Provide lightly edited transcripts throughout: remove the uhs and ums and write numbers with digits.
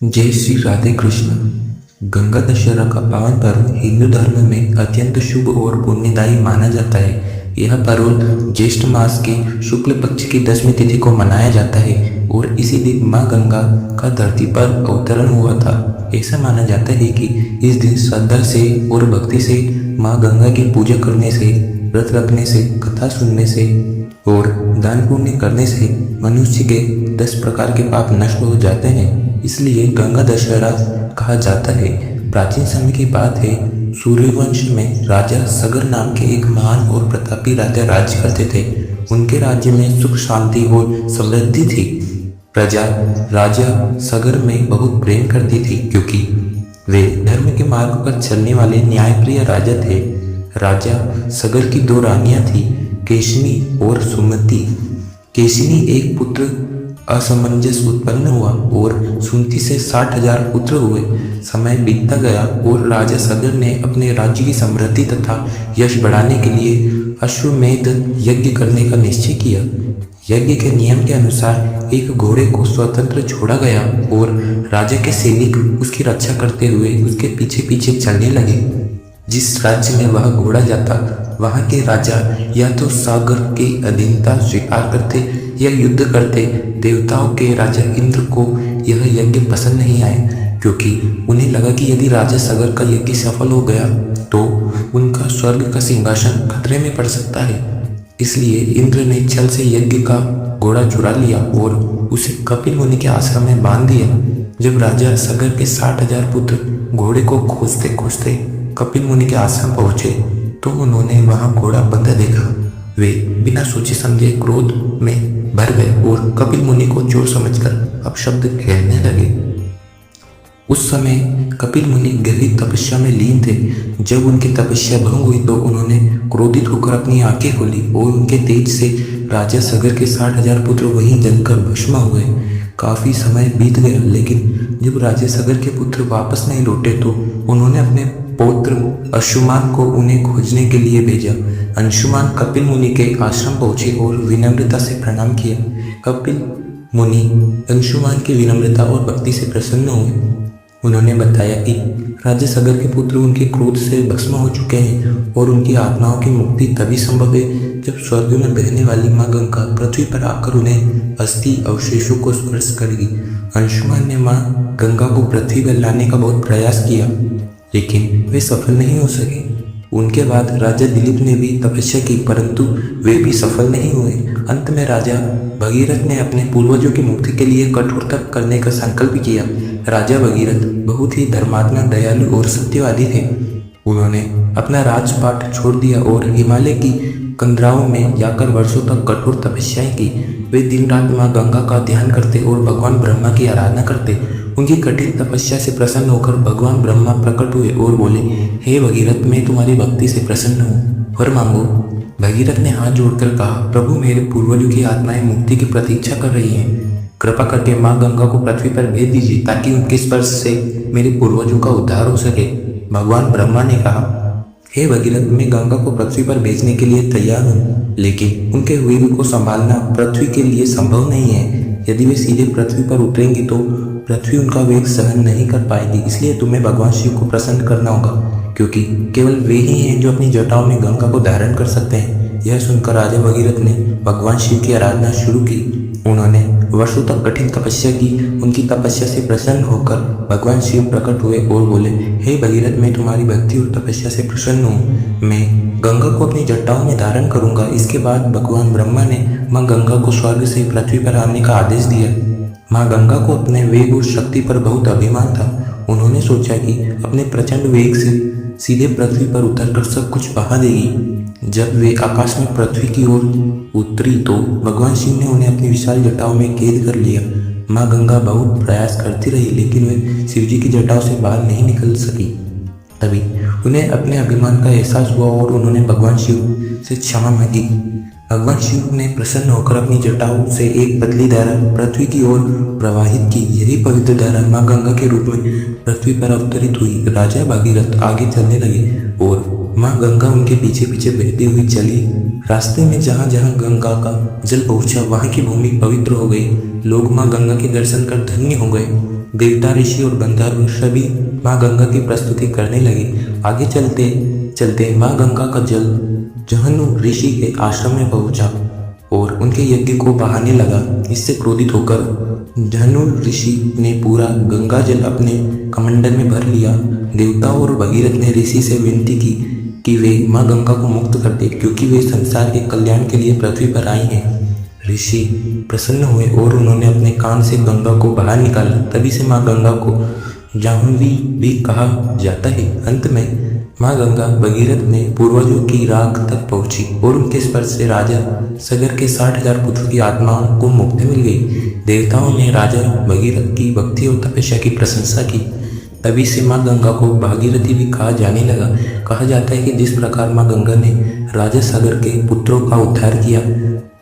जय श्री राधे कृष्ण। गंगा दशहरा का पावन पर्व हिंदू धर्म में अत्यंत शुभ और पुण्यदायी माना जाता है। यह पर्व ज्येष्ठ मास के शुक्ल पक्ष की 10वीं तिथि को मनाया जाता है और इसी दिन माँ गंगा का धरती पर अवतरण हुआ था। ऐसा माना जाता है कि इस दिन श्रद्धा से और भक्ति से माँ गंगा की पूजा करने से, व्रत रखने से, कथा सुनने से और दान पुण्य करने से मनुष्य के 10 प्रकार के पाप नष्ट हो जाते हैं। इसलिए गंगा दशहरा कहा जाता है। प्राचीन समय की बात है, सूर्यवंश में राजा सगर नाम के एक महान और प्रतापी राजा राज्य करते थे। उनके राज्य में सुख, शांति और समृद्धि थी। प्रजा राजा सगर में बहुत प्रेम करती थी क्योंकि वे धर्म के मार्ग पर चलने वाले न्यायप्रिय राजा थे। राजा सगर की 2 रानियां थी, केशिनी और सुमति। केशिनी एक पुत्र असमंजस उत्पन्न हुआ और सुमति से 60,000 पुत्र हुए। समय बीतता गया और राजा सगर ने अपने राज्य की समृद्धि तथा यश बढ़ाने के लिए अश्वमेध यज्ञ करने का निश्चय किया। यज्ञ के नियम के अनुसार एक घोड़े को स्वतंत्र छोड़ा गया और राजा के सैनिक उसकी रक्षा करते हुए उसके पीछे पीछे चलने लगे। जिस राज्य में वह घोड़ा जाता, वहां के राजा या तो सागर की अधीनता स्वीकार करते या युद्ध करते। देवताओं के राजा इंद्र को यह यज्ञ पसंद नहीं आया क्योंकि उन्हें लगा कि यदि राजा सगर का यज्ञ सफल हो गया तो उनका स्वर्ग का सिंहासन खतरे में पड़ सकता है। इसलिए इंद्र ने छल से यज्ञ का घोड़ा चुरा लिया और उसे कपिल मुनि के आश्रम में बांध दिया। जब राजा सगर के 60,000 पुत्र घोड़े को खोजते खोजते कपिल मुनि के आश्रम पहुंचे तो उन्होंने वहां घोड़ा बंधा देखा। वे बिना सोचे समझे क्रोध में भर गए और कपिल मुनि को चोर समझकर अपशब्द कहने लगे। उस समय कपिल मुनि गहरी तपस्या में लीन थे। जब उनकी तपस्या भंग हुई तो उन्होंने क्रोधित होकर अपनी आंखें खोली और उनके तेज से राजा सगर के 60,000 पुत्र वहीं जलकर भस्म हो गए। काफी समय बीत गया, लेकिन जब राजा सगर के पुत्र वापस नहीं लौटे तो उन्होंने अपने पौत्र अंशुमान को उन्हें खोजने के लिए भेजा। अंशुमान कपिल मुनि के आश्रम पहुंचे और विनम्रता से प्रणाम किया। कपिल मुनि अंशुमान की विनम्रता और भक्ति से प्रसन्न हुए। उन्होंने बताया कि राजा सगर के पुत्र उनके क्रोध से भस्म हो चुके हैं और उनकी आत्माओं की मुक्ति तभी संभव है जब स्वर्ग में बहने वाली माँ गंगा पृथ्वी पर आकर उन्हें अस्थि अवशेषों को स्पर्श करेगी। अंशुमान ने माँ गंगा को पृथ्वी पर लाने का बहुत प्रयास किया, लेकिन वे सफल नहीं हो सके। उनके बाद राजा दिलीप ने भी तपस्या की, परंतु वे भी सफल नहीं हुए। अंत में राजा भगीरथ ने अपने पूर्वजों की मुक्ति के लिए कठोर तप करने का संकल्प किया। राजा भगीरथ बहुत ही धर्मात्मा, दयालु और सत्यवादी थे। उन्होंने अपना राजपाट छोड़ दिया और हिमालय की कंदराओं में जाकर वर्षों तक कठोर तपस्याएं की। वे दिन रात माँ गंगा का ध्यान करते और भगवान ब्रह्मा की आराधना करते। उनकी कठिन तपस्या से प्रसन्न होकर भगवान ब्रह्मा प्रकट हुए और बोले, हे भगीरथ, मैं तुम्हारी भक्ति से प्रसन्न हूँ, वर मांगो। भगीरथ ने हाथ जोड़कर कहा, प्रभु, मेरे पूर्वजों की आत्माएं मुक्ति की प्रतीक्षा कर रही हैं। कृपा करके माँ गंगा को पृथ्वी पर भेज दीजिए ताकि उनके स्पर्श से मेरे पूर्वजों का उद्धार हो सके। भगवान ब्रह्मा ने कहा, हे भगीरथ, मैं गंगा को पृथ्वी पर भेजने के लिए तैयार हूँ, लेकिन उनके वेग को संभालना पृथ्वी के लिए संभव नहीं है। यदि वे सीधे पृथ्वी पर उतरेंगी तो पृथ्वी उनका वेग सहन नहीं कर पाएगी। इसलिए तुम्हें भगवान शिव को प्रसन्न करना होगा, क्योंकि केवल वे ही हैं जो अपनी जटाओं में गंगा को धारण कर सकते हैं। यह सुनकर राजा भगीरथ ने भगवान शिव की आराधना शुरू की। उन्होंने वर्षों तक कठिन तपस्या की। उनकी तपस्या से प्रसन्न होकर भगवान शिव प्रकट हुए और बोले, हे भगीरथ, मैं तुम्हारी भक्ति और तपस्या से प्रसन्न हूँ। मैं गंगा को अपनी जटाओं में धारण करूंगा। इसके बाद भगवान ब्रह्मा ने माँ गंगा को स्वर्ग से पृथ्वी पर आने का आदेश दिया। माँ गंगा को अपने वेग और शक्ति पर बहुत अभिमान था। उन्होंने सोचा कि अपने प्रचंड वेग से सीधे पृथ्वी पर उतरकर सब कुछ बहा देगी। जब वे आकाश में पृथ्वी की ओर उतरी तो भगवान शिव ने उन्हें अपनी विशाल जटाओं में कैद कर लिया। माँ गंगा बहुत प्रयास करती रही, लेकिन वे शिव जी की जटाओं से बाहर नहीं निकल सकी। तभी उन्हें अपने अभिमान का एहसास हुआ और उन्होंने भगवान शिव से क्षमा मांगी। भगवान शिव ने प्रसन्न होकर अपनी जटाओं से एक पतली धारा पृथ्वी की ओर प्रवाहित की। यही पवित्र धारा माँ गंगा के रूप में पृथ्वी पर अवतरित हुई। राजा भगीरथ आगे चलने लगे और माँ गंगा उनके पीछे पीछे बहती हुई चली। रास्ते में जहाँ जहाँ गंगा का जल पहुंचा वहाँ की भूमि पवित्र हो गई। लोग माँ गंगा के दर्शन कर धन्य हो गए। देवता, ऋषि और गंधर्व सभी माँ गंगा की प्रस्तुति करने लगे। आगे चलते चलते माँ गंगा का जल जहनु ऋषि के आश्रम में पहुंचा और उनके यज्ञ को बहाने लगा। इससे क्रोधित होकर जहनु ऋषि ने पूरा गंगा जल अपने कमंडल में भर लिया। देवता और भगीरथ ने ऋषि से विनती की कि वे माँ गंगा को मुक्त कर दे, क्योंकि वे संसार के कल्याण के लिए पृथ्वी पर आई हैं। ऋषि प्रसन्न हुए और उन्होंने अपने कान से गंगा को बाहर निकाला। तभी से माँ गंगा को जाह्नवी भी कहा जाता है। अंत में माँ गंगा भगीरथ ने पूर्वजों की राख तक पहुंची और उनके स्पर्श से राजा सगर के 60,000 पुत्रों की आत्माओं को मुक्ति मिल गई। देवताओं ने राजा भगीरथ की भक्ति और तपस्या की प्रशंसा की। तभी से माँ गंगा को भागीरथी भी कहा जाने लगा। कहा जाता है कि जिस प्रकार माँ गंगा ने राजा सागर के पुत्रों का उद्धार किया,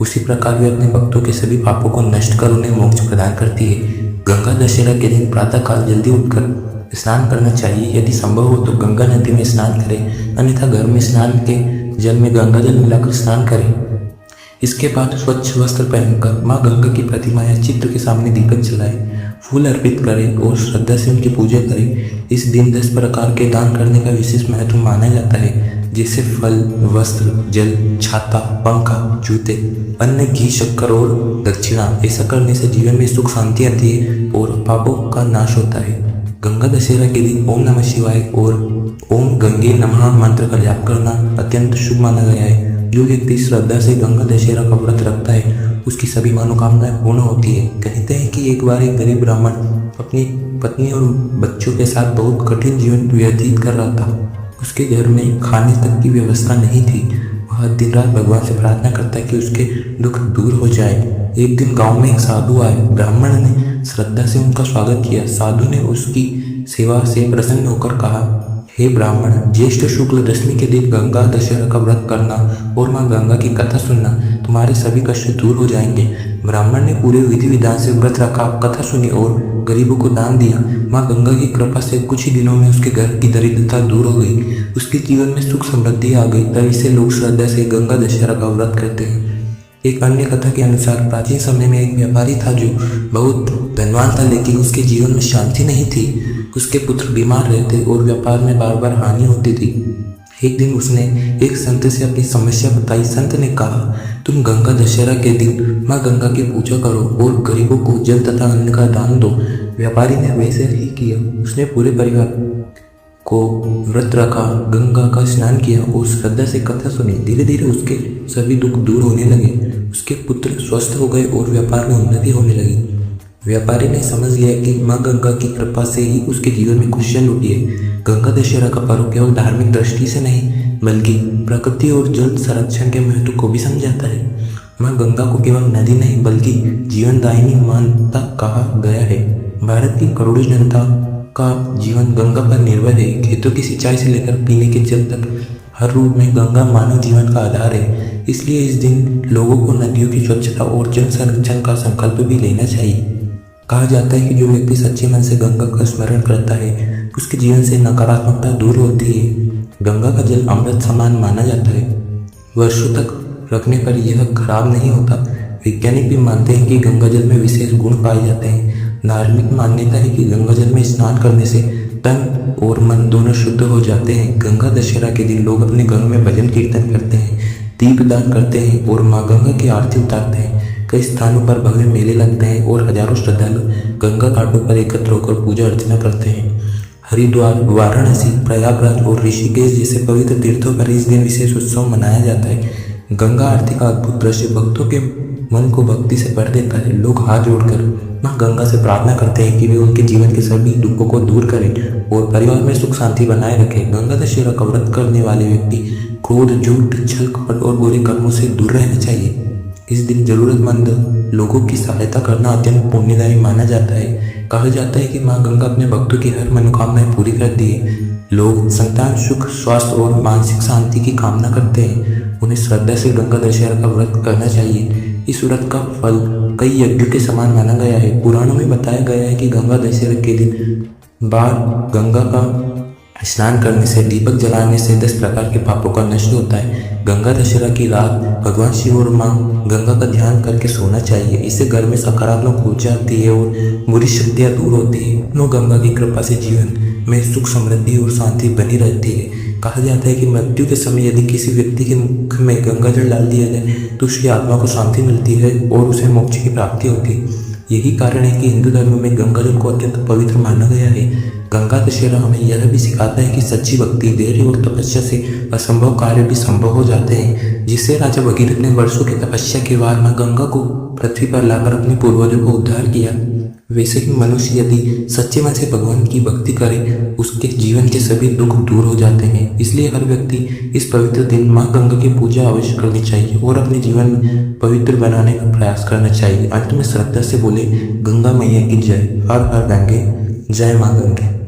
उसी प्रकार वे अपने भक्तों के सभी पापों को नष्ट कर उन्हें मोक्ष प्रदान करती है। गंगा दशहरा के दिन प्रातःकाल जल्दी उठकर स्नान करना चाहिए। यदि संभव हो तो गंगा नदी में स्नान करें, अन्यथा घर में स्नान के जल में गंगा जल मिलाकर स्नान करें। इसके बाद स्वच्छ वस्त्र पहनकर माँ गंगा की प्रतिमा या चित्र के सामने दीपक जलाएं, फूल अर्पित करें और श्रद्धा से उनकी पूजा करें। इस दिन 10 प्रकार के दान करने का विशेष महत्व माना जाता है, जैसे फल, वस्त्र, जल, छाता, पंखा, जूते, अन्न, घी, शक्कर और दक्षिणा। ऐसा करने से जीवन में सुख शांति आती है और पापों का नाश होता है। गंगा दशहरा के दिन ओम नमः शिवाय और ओम गंगे नमः मंत्र का जाप करना अत्यंत शुभ माना गया है। जो व्यक्ति श्रद्धा से गंगा दशहरा का व्रत रखता है, उसकी सभी मनोकामनाएं पूर्ण होती है। कहते हैं कि एक बार एक गरीब ब्राह्मण अपनी पत्नी और बच्चों के साथ बहुत कठिन जीवन व्यतीत कर रहा था। उसके घर में खाने तक की व्यवस्था नहीं थी। वह दिन रात भगवान से प्रार्थना करता है कि उसके दुख दूर हो जाए। एक दिन गांव में एक साधु आए। ब्राह्मण ने श्रद्धा से उनका स्वागत किया। साधु ने उसकी सेवा से प्रसन्न होकर कहा, हे ब्राह्मण, ज्येष्ठ शुक्ल दशमी के दिन गंगा दशहरा का व्रत करना और माँ गंगा की कथा सुनना, तुम्हारे सभी कष्ट दूर हो जाएंगे। ब्राह्मण ने पूरे विधि विधान से व्रत रखा, कथा सुनी और गरीबों को दान दिया। माँ गंगा की कृपा से कुछ ही दिनों में उसके घर की दरिद्रता दूर हो गई। उसके जीवन में सुख समृद्धि आ गई। तभी से लोग श्रद्धा से गंगा दशहरा का व्रत करते हैं। एक अन्य कथा के अनुसार प्राचीन समय में एक व्यापारी था जो बहुत धनवान था, लेकिन उसके जीवन में शांति नहीं थी। उसके पुत्र बीमार रहते और व्यापार में बार बार हानि होती थी। एक दिन उसने एक संत से अपनी समस्या बताई। संत ने कहा, तुम गंगा दशहरा के दिन माँ गंगा की पूजा करो और गरीबों को जल तथा अन्न का दान दो। व्यापारी ने वैसे ही किया। उसने पूरे परिवार को व्रत रखा, गंगा का स्नान किया और श्रद्धा से कथा सुनी। धीरे धीरे उसके सभी दुख दूर होने लगे। उसके पुत्र स्वस्थ हो गए और व्यापार में उन्नति होने लगी। व्यापारी ने समझ लिया कि माँ गंगा की कृपा से ही उसके जीवन में खुशियाँ लौटी है। गंगा दशहरा का पर्व केवल धार्मिक दृष्टि से नहीं, बल्कि प्रकृति और जल संरक्षण के महत्व को भी समझाता है। माँ गंगा को केवल नदी नहीं, बल्कि जीवनदायिनी मानता कहा गया है। भारत की करोड़ों जनता का जीवन गंगा पर निर्भर है। खेतों की सिंचाई से लेकर पीने के जल तक हर रूप में गंगा मानव जीवन का आधार है। इसलिए इस दिन लोगों को नदियों की स्वच्छता और जल संरक्षण का संकल्प भी लेना चाहिए। कहा जाता है कि जो व्यक्ति सच्चे मन से गंगा का स्मरण करता है, उसके जीवन से नकारात्मकता दूर होती है। गंगा का जल अमृत समान माना जाता है। वर्षों तक रखने पर यह खराब नहीं होता। वैज्ञानिक भी मानते हैं कि गंगा जल में विशेष गुण पाए जाते हैं। धार्मिक मान्यता है कि गंगा जल में स्नान करने से तन और मन दोनों शुद्ध हो जाते हैं। गंगा दशहरा के दिन लोग अपने घरों में भजन कीर्तन करते हैं, दीपदान करते हैं और माँ गंगा की आरती उतारते हैं। कई स्थानों पर भव्य मेले लगते हैं और हजारों श्रद्धालु गंगा घाटों पर एकत्र होकर पूजा अर्चना करते हैं। हरिद्वार, वाराणसी, प्रयागराज और ऋषिकेश जैसे पवित्र तीर्थों पर इस दिन विशेष उत्सव मनाया जाता है। गंगा आरती का अद्भुत दृश्य भक्तों के मन को भक्ति से भर देता है। लोग हाथ जोड़कर माँ गंगा से प्रार्थना करते हैं कि वे उनके जीवन के सभी दुखों को दूर करें और परिवार में सुख शांति बनाए रखें। गंगा दशहरा का व्रत करने वाले व्यक्ति क्रोध, झूठ, छल, कपट और बुरे कर्मों से दूर रहना चाहिए। इस दिन जरूरतमंद लोगों की सहायता करना अत्यंत पुण्यदायी माना जाता है। कहा जाता है कि माँ गंगा अपने भक्तों की हर मनोकामनाएं पूरी करती है। लोग संतान सुख, स्वास्थ्य और मानसिक शांति की कामना करते हैं। उन्हें श्रद्धा से गंगा दशहरा का व्रत करना चाहिए। इस व्रत का फल कई यज्ञों के समान माना गया है। पुराणों में बताया गया है कि गंगा दशहरा के दिन बार गंगा का स्नान करने से, दीपक जलाने से 10 प्रकार के पापों का नष्ट होता है। गंगा दशहरा की रात भगवान शिव और माँ गंगा का ध्यान करके सोना चाहिए। इससे घर में सकारात्मक ऊर्जा आती है और बुरी शक्तियाँ दूर होती है। नो गंगा की कृपा से जीवन में सुख, समृद्धि और शांति बनी रहती है। कहा जाता है कि मृत्यु के समय यदि किसी व्यक्ति के मुख में गंगा जल डाल दिया जाए तो उसकी आत्मा को शांति मिलती है और उसे मोक्ष की प्राप्ति होती है। यही कारण है कि हिंदू धर्म में गंगा जल को अत्यंत पवित्र माना गया है। गंगा दशहरा हमें यह भी सिखाता है कि सच्ची भक्ति, धैर्य और तपस्या से असंभव कार्य भी संभव हो जाते हैं। जिससे राजा भगीरथ ने वर्षों की तपस्या के बाद मां गंगा को पृथ्वी पर लाकर अपने पूर्वजों को उद्धार किया, वैसे ही मनुष्य यदि सच्चे मन से भगवान की भक्ति करे, उसके जीवन के सभी दुख दूर हो जाते हैं। इसलिए हर व्यक्ति इस पवित्र दिन मां गंगा की पूजा अवश्य करनी चाहिए और अपने जीवन पवित्र बनाने का प्रयास करना चाहिए। अंत में श्रद्धा से बोले, गंगा मैया की जय। हर हर गंगे, जय मां गंगे।